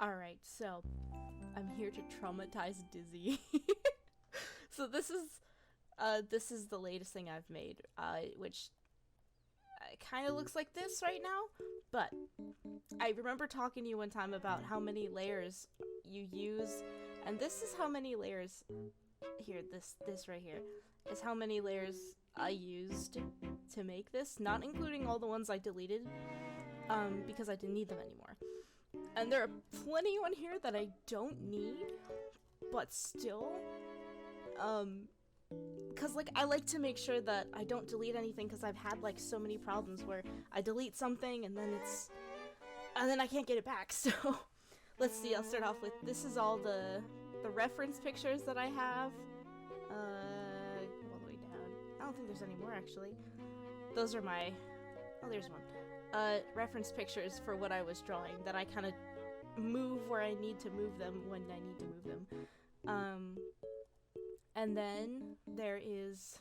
Alright, so I'm here to traumatize Dizzy. So this is the latest thing I've made, which kind of looks like this right now, but I remember talking to you one time about how many layers you use, and this is how many layers here, this right here, is how many layers I used to make this, not including all the ones I deleted, because I didn't need them anymore. And there are plenty on here that I don't need, but still, because like I like to make sure that I don't delete anything, because I've had like so many problems where I delete something and then I can't get it back. So let's see, I'll start off with, this is all the reference pictures that I have, all the way down. I don't think there's any more actually. Those are my, oh, there's one. Reference pictures for what I was drawing that I kind of move where I need to move them when I need to move them. And then there is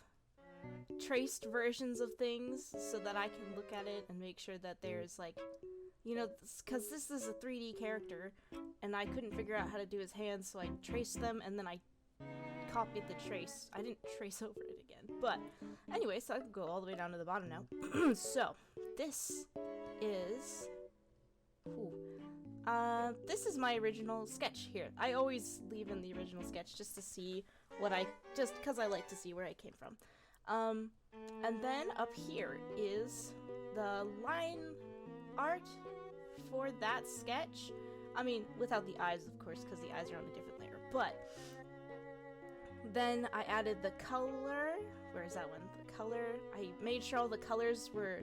traced versions of things so that I can look at it and make sure that there's like, you know, because this is a 3D character and I couldn't figure out how to do his hands, so I traced them and then I copied the trace. I didn't trace over it again. But anyway, so I can go all the way down to the bottom now. So this is this is my original sketch here. I always leave in the original sketch just to see what just because I like to see where I came from. And then up here is the line art for that sketch. I mean, without the eyes, of course, because the eyes are on a different layer. But then I added the color. Where is that one? The color. I made sure all the colors were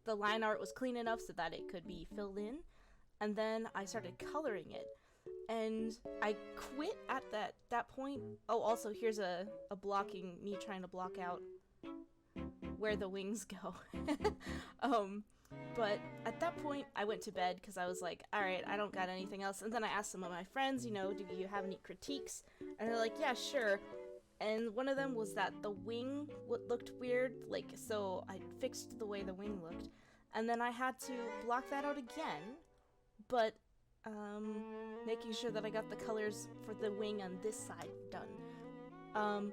the line art was clean enough so that it could be filled in. And then I started coloring it. And I quit at that point. Oh, also here's a blocking, me trying to block out where the wings go. But at that point I went to bed because I was like, alright, I don't got anything else. And then I asked some of my friends, you know, do you have any critiques? And they're like, yeah, sure. And one of them was that the wing looked weird, like, so I fixed the way the wing looked. And then I had to block that out again, but making sure that I got the colors for the wing on this side done.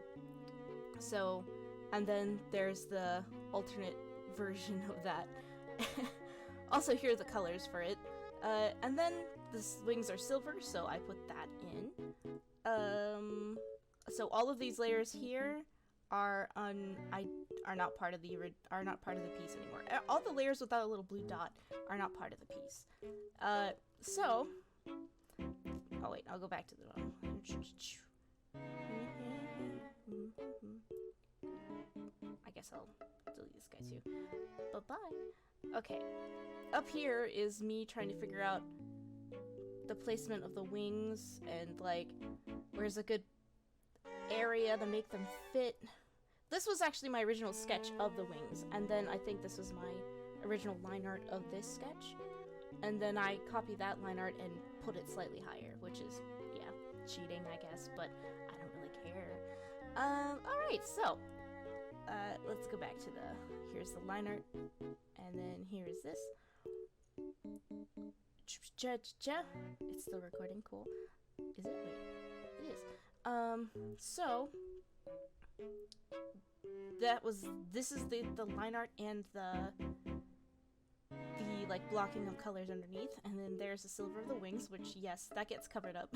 And then there's the alternate version of that. Also, here are the colors for it. And then the wings are silver, so I put that in. So all of these layers here are not part of the piece anymore. All the layers without a little blue dot are not part of the piece. So, oh wait, I'll go back to the bottom. I guess I'll delete this guy too. Bye-bye. Okay, up here is me trying to figure out the placement of the wings and like where's a good area to make them fit. This was actually my original sketch of the wings, and then I think this was my original line art of this sketch, and then I copied that line art and put it slightly higher, which is, yeah, cheating, I guess, but I don't really care. Alright, so let's go back to here's the line art, and then here is this. It's still recording, cool. Is it? Wait, it is. So this is the line art and the like blocking of colors underneath, and then there's the silver of the wings, which yes, that gets covered up.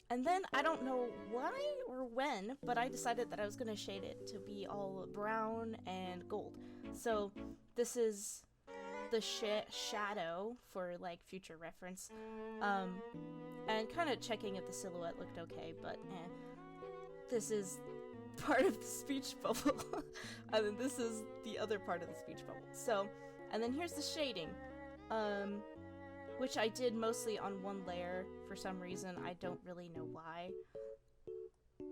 And then I don't know why or when, but I decided that I was gonna shade it to be all brown and gold. So this is the shadow for like future reference, and kind of checking if the silhouette looked okay, but this is part of the speech bubble, and then this is the other part of the speech bubble. So, and then here's the shading, which I did mostly on one layer for some reason. I don't really know why.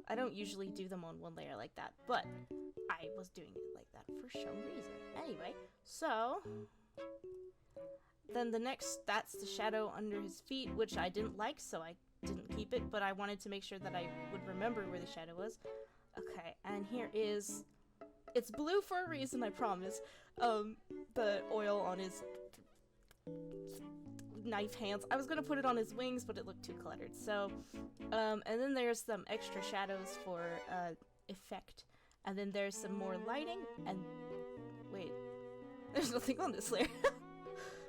I don't usually do them on one layer like that, but I was doing it like that for some reason. Anyway, so then that's the shadow under his feet, which I didn't like, so I didn't keep it, but I wanted to make sure that I would remember where the shadow was. Okay, and here is, it's blue for a reason, I promise, the oil on his knife hands. I was gonna put it on his wings, but it looked too cluttered. So, and then there's some extra shadows for effect. And then there's some more lighting, and wait, there's nothing on this layer.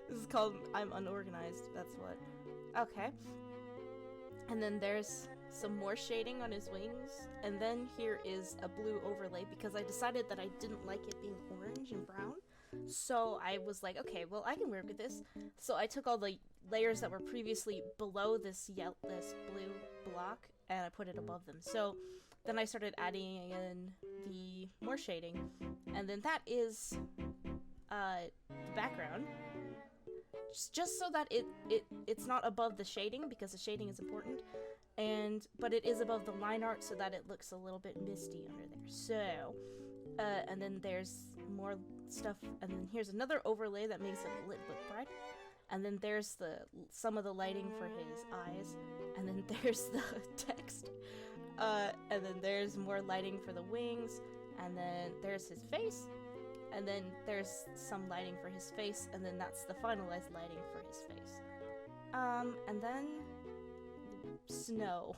This is called I'm unorganized, that's what. Okay. And then there's some more shading on his wings, and then here is a blue overlay because I decided that I didn't like it being orange and brown. So I was like, okay, well, I can work with this. So I took all the layers that were previously below this blue block, and I put it above them. So then I started adding in the more shading, and then that is the background. Just so that it's not above the shading, because the shading is important, but it is above the line art so that it looks a little bit misty under there. So, and then there's more stuff, and then here's another overlay that makes it a little bit brighter. And then there's some of the lighting for his eyes, and then there's the text, and then there's more lighting for the wings, and then there's his face, and then there's some lighting for his face, and then that's the finalized lighting for his face. And then snow.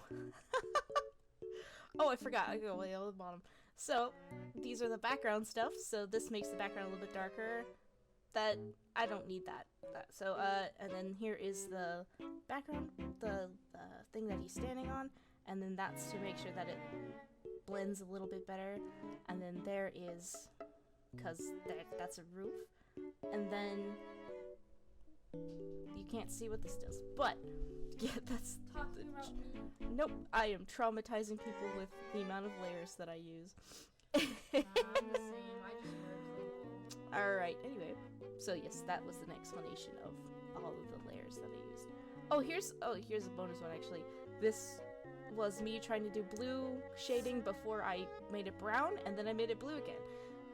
Oh, I forgot. I go way on the bottom. So these are the background stuff. So this makes the background a little bit darker. That I don't need that. So and then here is the background, the thing that he's standing on, and then that's to make sure that it blends a little bit better. And then there is, because that's a roof, and then you can't see what this does, but yeah, that's talking about me. Nope, I am traumatizing people with the amount of layers that I use. I'm the same. I just work the wall. Alright, anyway, so yes, that was an explanation of all of the layers that I used. Here's a bonus one actually. This was me trying to do blue shading before I made it brown, and then I made it blue again.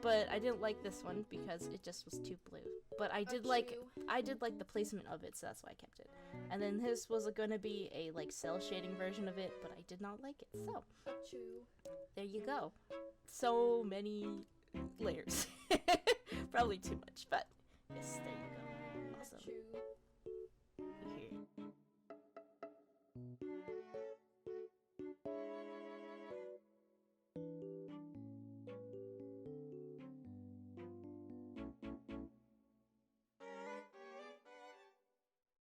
But I didn't like this one because it just was too blue. But I did like the placement of it, so that's why I kept it. And then this was gonna be a like cell shading version of it, but I did not like it. So there you go. So many layers. Probably too much, but yes, there you go. Awesome.